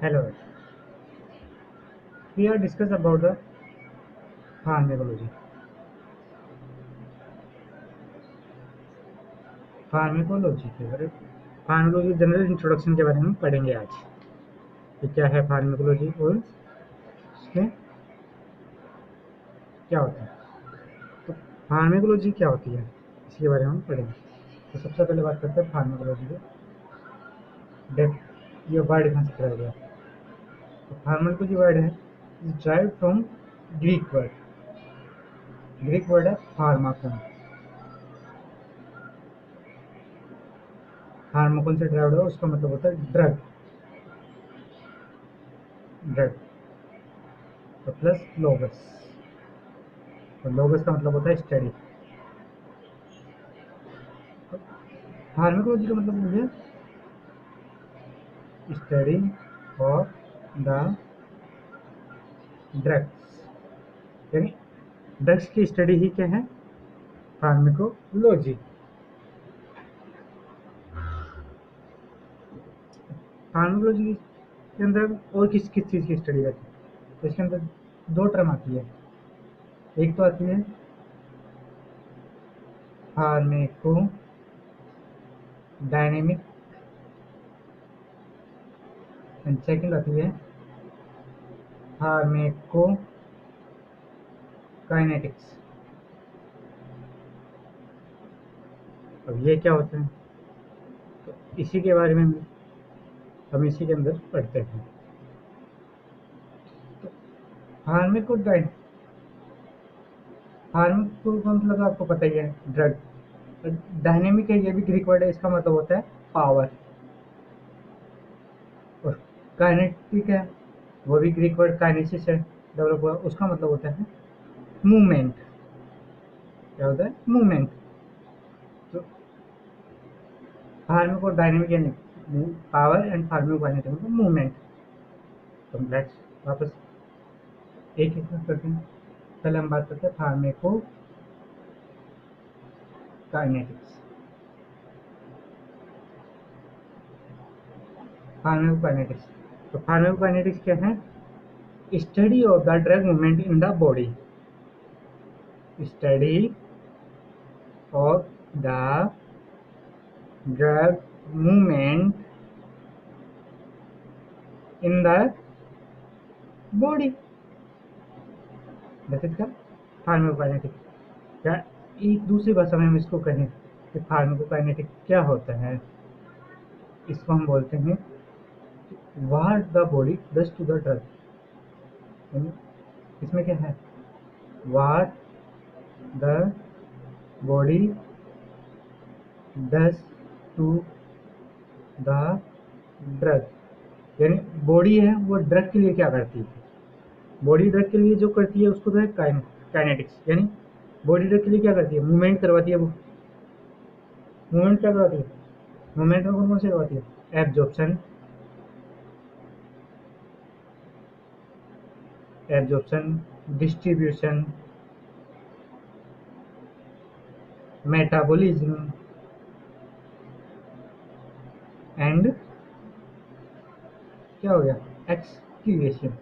Hello, we are discuss about the pharmacology. Pharmacology के बारे pharmacology general introduction के बारे में पढ़ेंगे आज कि क्या है फार्मेकोलॉजी और उसमें क्या होता है। तो फार्मेकोलॉजी क्या होती है इसके बारे में हम पढ़ेंगे। तो सबसे पहले बात करते हैं फार्मेकोलॉजी के ये वर्ड कहाँ से कराया गया। तो फार्मेकोलॉजी वर्ड है ड्राइव फ्रॉम ग्रीक वर्ड है फार्माकन। फार्माकन से ड्राइव है, उसका मतलब होता है ड्रग। ड्रग तो प्लस लोगस, तो लोगस का मतलब होता है स्टडी। फार्मेकोलॉजी का मतलब मुझे स्टडी ऑफ द ड्रग्स, यानी ड्रग्स की स्टडी ही क्या है, फार्मेकोलॉजी। फार्मेकोलॉजी के अंदर और किस किस चीज़ की स्टडी रहती है, तो इसके अंदर दो टर्म आती है। एक तो आती है फार्मेको डायनेमिक एंड सेकंड आती है फार्मेको काइनेटिक्स। अब ये क्या होता है, तो इसी के बारे में हम इसी के अंदर पढ़ते हैं। तो फार्मेको फार्मेको का मतलब आपको पता ही है, ड्रग। डायनेमिक है, ये भी ग्रीक वर्ड है, इसका मतलब होता है पावर। और काइनेटिक है, वो भी ग्रीक वर्ड काइनेसिस है डेवलप हुआ, उसका मतलब होता है मूवमेंट। क्या होता है, मूवमेंट। तो फार्मिक और डायनेमिक यानी पावर एंड फार्मिक काइनेटिक मतलब मूवमेंट। तो लेट्स वापस एक एक करते हैं। पहले हम बात करते हैं फार्मेको काइनेटिक्स। फार्मेको काइनेटिक्स, तो फार्मेको काइनेटिक्स क्या है, study of the drug movement in the body. Study of the drug movement in the body, that is the pharmacokinetic. क्या एक दूसरी भाषा में हम इसको कहें कि फार्माकोकाइनेटिक क्या होता है, इसको हम बोलते हैं what the body does to the drug. इसमें क्या है, what the body does to the drug, यानी बॉडी है वो ड्रग के लिए क्या करती है। बॉडी ड्रग के लिए जो करती है उसको तो है काइनेटिक्स, यानी बॉडी ड्रग के लिए क्या करती है, मूवमेंट करवाती है। वो मूवमेंट क्या करवाती है, मूवमेंट में कौन कौन से करवाती है, एब्जॉर्प्शन, डिस्ट्रीब्यूशन, मेटाबॉलिज्म एंड क्या हो गया, एक्सक्रीवेशन।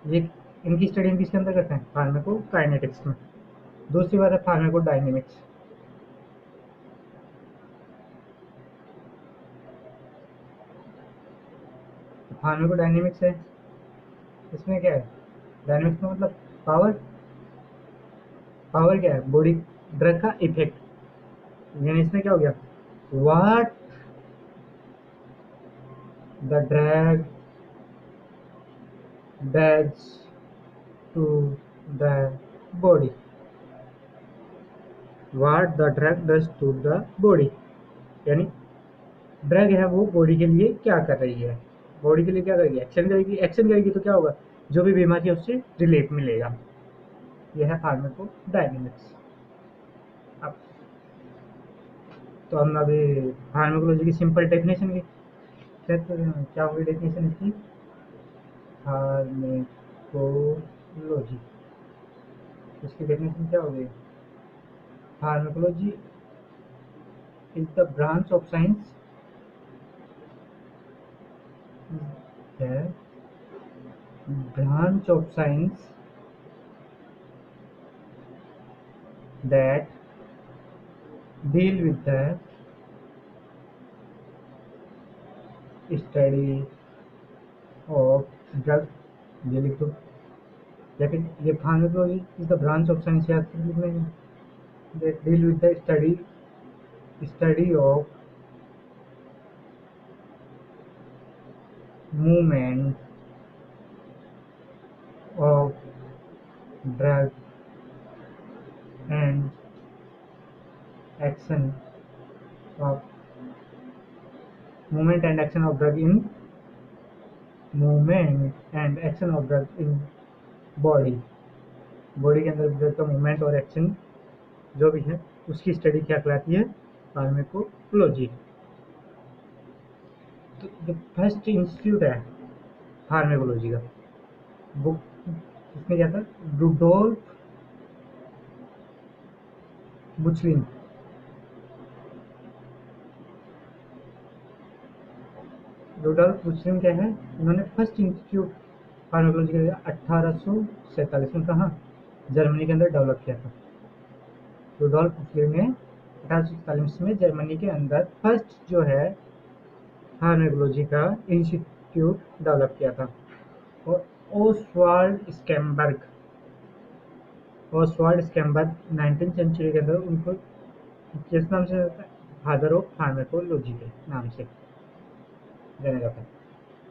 ये इनकी स्टडी हम किसके अंदर करते हैं, फार्माकोकाइनेटिक्स में। दूसरी बात है फार्माकोडायनेमिक्स। फार्माकोडायनेमिक्स है, इसमें क्या है, डायनेमिक्स में मतलब पावर। पावर क्या है, बॉडी ड्रग का इफेक्ट, यानी इसमें क्या हो गया, what the drug does to the body. What the drug does to the body, यानी ड्रग है वो बॉडी के लिए क्या कर रही है, बॉडी के लिए क्या करेगी, एक्शन करेगी। एक्शन करेगी तो क्या होगा, जो भी बीमारी है उससे रिलीफ मिलेगा। यह है फार्माकोडायनेमिक्स। अब तो हम अभी फार्माकोलॉजी की सिंपल डेफिनेशन की क्या होगी डेफिनेशन इसकी, फार्माकोलॉजी, इसकी डेफिनेशन क्या होगी, pharmacology is the branch of science the branch of science that deal with the study of drug, ये लिख दो। लेकिन ये pharmacology is the branch of science याद कर लिखना है, that deal with the study of movement of drug and action of movement and action of drug in movement and action of drug in body, body के अंदर drug का movement और action जो भी है उसकी स्टडी क्या कहलाती है, फार्माकोलॉजी। तो जो फर्स्ट इंस्टीट्यूट है फार्माकोलॉजी का, वो इसमें क्या था, रुडोल्फ बुचलिन। रुडोल्फ बुचलिन क्या है, उन्होंने फर्स्ट इंस्टीट्यूट फार्माकोलॉजी का 1847 में कहाँ, जर्मनी के अंदर डेवलप किया था। रुडोल्फ बुचलिन ने 1847 में जर्मनी के अंदर फर्स्ट जो है फार्माकोलॉजी का इंस्टीट्यूट डेवलप किया था। और ओसवाल्ड स्कैम्बर्ग 19th सेंचुरी के अंदर उनको किस नाम से, फादर ऑफ फार्माकोलॉजी के नाम से जाना जाता है।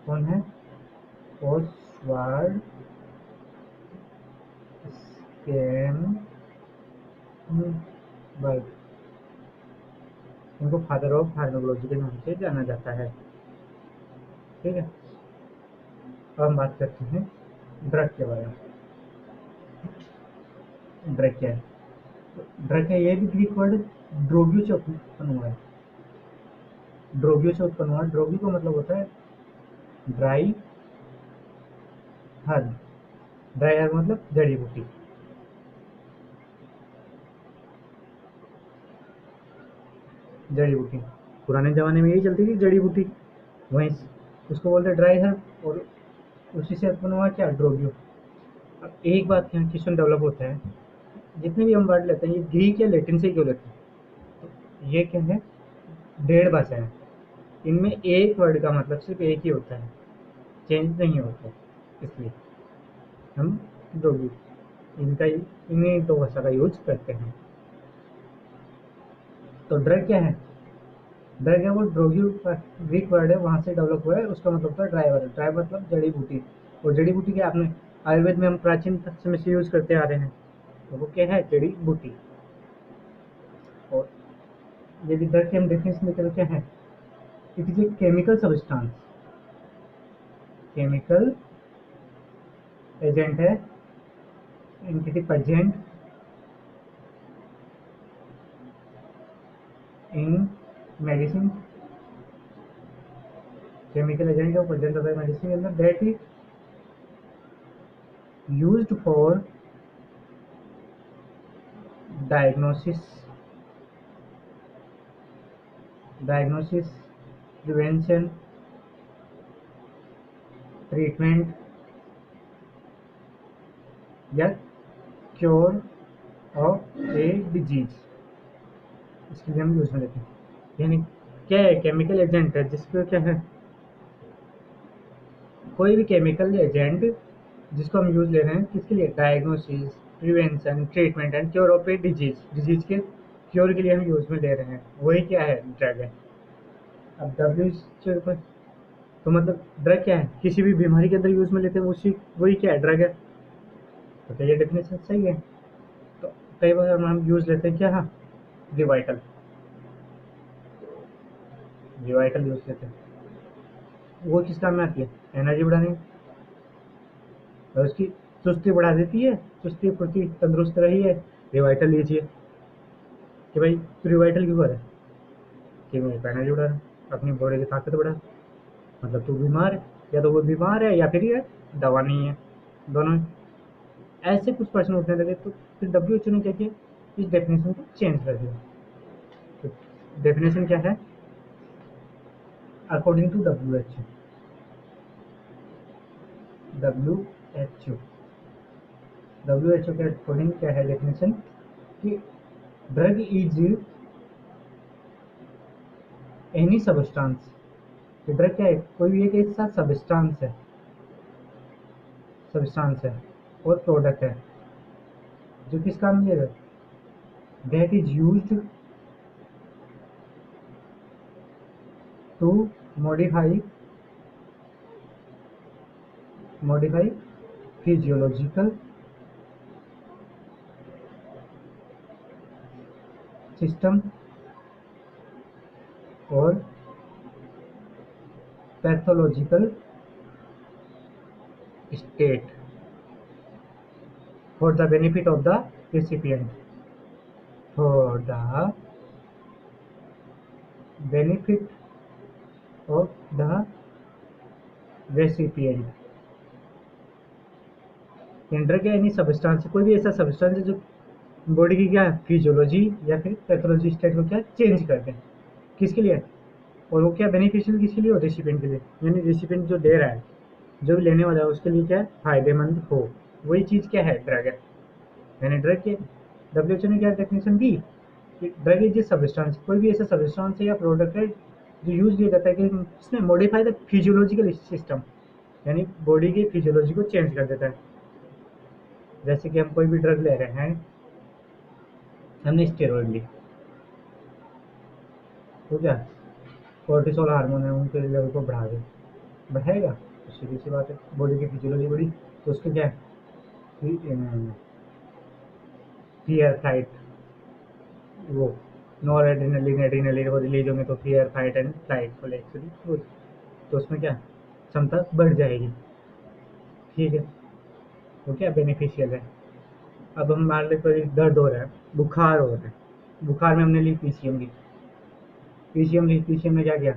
कौन है, ओसवाल्ड स्कैम्बर्ग, उनको फादर ऑफ फार्माकोलॉजी के नाम से जाना जाता है। ठीक है, अब हम बात करते हैं ड्रग के बारे में। ड्रग क्या है, तो ड्रग है, ये भी ग्रीक वर्ड ड्रोगियो से उत्पन्न हुआ है। ड्रोगियो से उत्पन्न हुआ, ड्रोगी का मतलब होता है ड्राई हर्ब। ड्राई हर्ब मतलब जड़ी बूटी। जड़ी बूटी पुराने जमाने में यही चलती थी, जड़ी बूटी, वहीं उसको बोलते ड्राई हर्ब, और उसी से उत्पन्न हुआ क्या, ड्रोगियो। अब एक बात यहाँ क्वेश्चन डेवलप होता है, जितने भी हम वर्ड लेते हैं ये ग्रीक या लैटिन से क्यों लेते हैं, तो ये क्या है, डेढ़ भाषा है, इनमें एक वर्ड का मतलब सिर्फ एक ही होता है, चेंज नहीं होता है, इसलिए हम ड्रोगी इनका इन्हीं दो भाषा का यूज करते हैं। तो ड्रग क्या है, ड्रग है वो ड्रोगी ग्रीक वर्ड है, वहाँ से डेवलप हुआ है, उसका मतलब होता है ड्राइवर। ड्राई मतलब जड़ी बूटी, और जड़ी बूटी क्या आपने आयुर्वेद में हम प्राचीन समय से यूज करते आ रहे हैं, तो वो क्या है, जड़ी बूटी। और यदि ड्रग की हम डेफिनेशन देखें तो क्या है, it is a chemical substance, chemical agent है, present in medicine, chemical agent है प्रेजेंट होता है मेडिसिन के अंदर, that is used for diagnosis, prevention, treatment या क्योर ऑफ ए डिजीज, इसके लिए हम यूज में लेते हैं। यानी क्या है, केमिकल एजेंट है जिसको क्या है, कोई भी केमिकल एजेंट जिसको हम यूज ले रहे हैं किसके लिए, diagnosis, prevention, treatment and cure of a disease, disease के क्योर के लिए हम यूज में ले रहे हैं, वही क्या है, ड्रग है। अब डब्ल्यू तो मतलब ड्रग क्या है, किसी भी बीमारी के अंदर यूज में लेते हैं उसी, वही क्या है, ड्रग है। तो क्या ये डेफिनेशन सही है। तो कई बार हम यूज लेते हैं क्या, हाँ, रिवाइटल, रिवाइटल यूज लेते हैं, वो किस काम में आती है, एनर्जी बढ़ाने, और उसकी चुस्ती बढ़ा देती है, चुस्ती फुर्ती तंदुरुस्त रही है, रिवाइटल लीजिए। कि भाई तू रिवाइटल क्यों कर रहा है, कि मैं एनर्जी बढ़ा रहा हूँ, अपनी बॉडी की ताकत बढ़ा, मतलब तू बीमार है, या तो वो बीमार है या फिर ये दवा नहीं है, दोनों ही। ऐसे कुछ प्रश्न उठने लगे, तो फिर डब्ल्यू ने क्या किया, इस डेफिनेशन को चेंज कर दिया। तो डेफिनेशन क्या है, according to W, WHO WHO के अकॉर्डिंग क्या है डेफिनेशन कि drug is any substance. Drug क्या है, कोई भी एक ऐसा सब्सटेंस है और प्रोडक्ट है जो किस काम में that is used to modify physiological system और pathological state for the benefit of the recipient. For the benefit of the recipient. Drug या एनी सब्सटेंस, कोई भी ऐसा सब्सटेंस है जो बॉडी की क्या फिजियोलॉजी या फिर पैथोलॉजी स्टेट को क्या चेंज कर दें, किसके लिए, और वो क्या बेनिफिशियल किसके लिए हो, रेसिपिएंट के लिए, यानी रेसिपिएंट जो दे रहा है, जो भी लेने वाला है उसके लिए क्या फायदेमंद हो, वही चीज़ क्या है ड्रग है। यानी ड्रग के WHO ने क्या डेफिनेशन दी कि ड्रग इज ए सब्सटेंस, कोई भी ऐसा सब्सटेंस है या प्रोडक्ट है जो यूज किया जाता है कि इसमें मॉडिफाई द फिजियोलॉजिकल सिस्टम, यानी बॉडी की फिजियोलॉजी को चेंज कर देता है। जैसे कि हम कोई भी ड्रग ले रहे हैं, हमने स्टेरॉइड ली तो क्या कोर्टिसोल हार्मोन है उनके लेवल को बढ़ाएगा, तो सीधी सी बात है बॉडी की फिजियोलॉजी बढ़ी तो उसके क्या फियर फाइट, वो नॉर एड्रेनलिन एड्रेनलिन वो रिलीज होंगे तो फियर फाइट एंड फ्लाइट को एक्चुअली, तो उसमें क्या क्षमता बढ़ जाएगी। ठीक है, तो क्या बेनिफिशियल है। अब हम मान लें कोई दर्द हो रहा है, बुखार हो रहा है, बुखार में हमने ली पीसीएम ने क्या किया,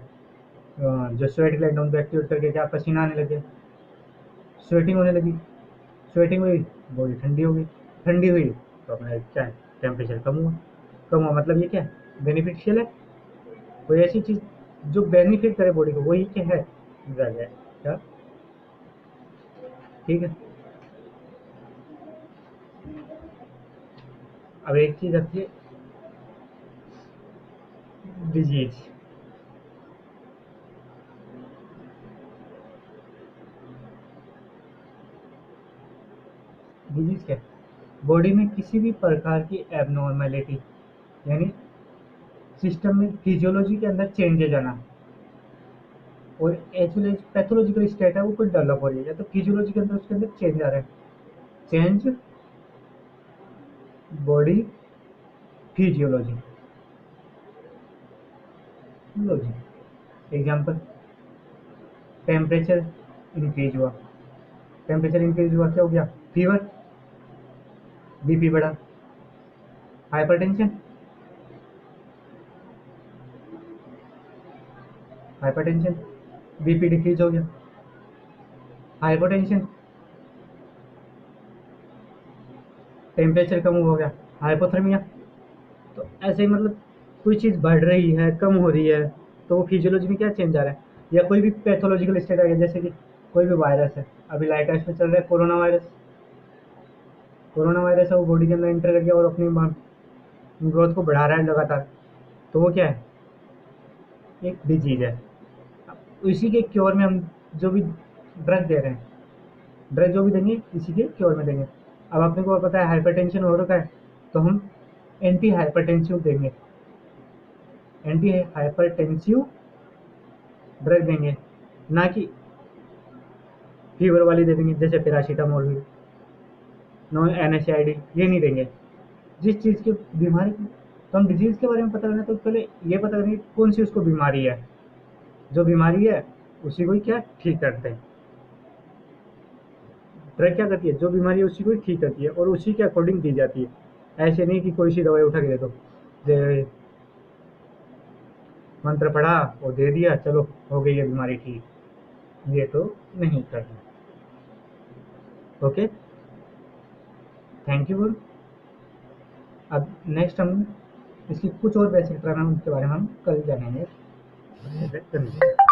जो स्वेट ग्लैंड उनको एक्टिवेट करके क्या पसीना आने लगे, स्वेटिंग होने लगी, स्वेटिंग हुई बॉडी ठंडी हुई तो अपना क्या है टेम्परेचर कम हुआ मतलब ये क्या बेनिफिशियल है। कोई ऐसी चीज़ जो बेनिफिट करे बॉडी को वही क्या है ड्रग है क्या। ठीक है, अब एक चीज़ आती है डिजीज। डिजीज क्या बॉडी में किसी भी प्रकार की एबनॉर्मेलिटी, यानी सिस्टम में फिजियोलॉजी के अंदर चेंजेज आना, और एक्चुअली पैथोलॉजिकल स्टेट है वो कुछ डेवलप हो रही है, तो फिजियोलॉजी के अंदर उसके अंदर चेंज आ रहा है, change body physiology example temperature increase हुआ क्या हो गया फीवर, बीपी बढ़ा, हाइपरटेंशन बीपी डिक्रीज हो गया, हाइपोटेंशन टेम्परेचर कम हो गया, हाइपोथर्मिया। तो ऐसे ही मतलब कोई चीज़ बढ़ रही है कम हो रही है तो वो फिजियोलॉजी में क्या चेंज आ रहा है, या कोई भी पैथोलॉजिकल स्टेट आ गया, जैसे कि कोई भी वायरस है, अभी लाइट में चल रहा है कोरोना वायरस है, वो बॉडी के अंदर एंटर कर गया और अपनी ग्रोथ को बढ़ा रहा है लगातार, तो वो क्या है एक डिजीज है। इसी के क्योर में हम जो भी ड्रग दे रहे हैं, ड्रग जो भी देंगे इसी के क्योर में देंगे। अब आपने को पता है हाइपरटेंशन हो रखा है तो हम एंटी हाइपरटेंसिव देंगे, एंटी हाइपरटेंसिव ड्रग देंगे, ना कि फीवर वाली दे देंगे जैसे पैरासीटामोल हुई, नो NSAID ये नहीं देंगे। जिस चीज़ की बीमारी तो हम डिजीज़ के बारे में पता करना तो पहले ये पता करेंगे कौन सी उसको बीमारी है, जो बीमारी है उसी को ही क्या ठीक करते हैं। ड्रग क्या करती है, जो बीमारी है उसी को ही ठीक करती है और उसी के अकॉर्डिंग दी जाती है। ऐसे नहीं कि कोई सी दवाई उठा के दे दो, दे मंत्र पढ़ा और दे दिया चलो हो गई है बीमारी ठीक, ये तो नहीं करना। Okay, thank you. अब नेक्स्ट हम इसकी कुछ और बेसिक प्रॉब्लम के बारे में हम कल जानेंगे। धन्यवाद।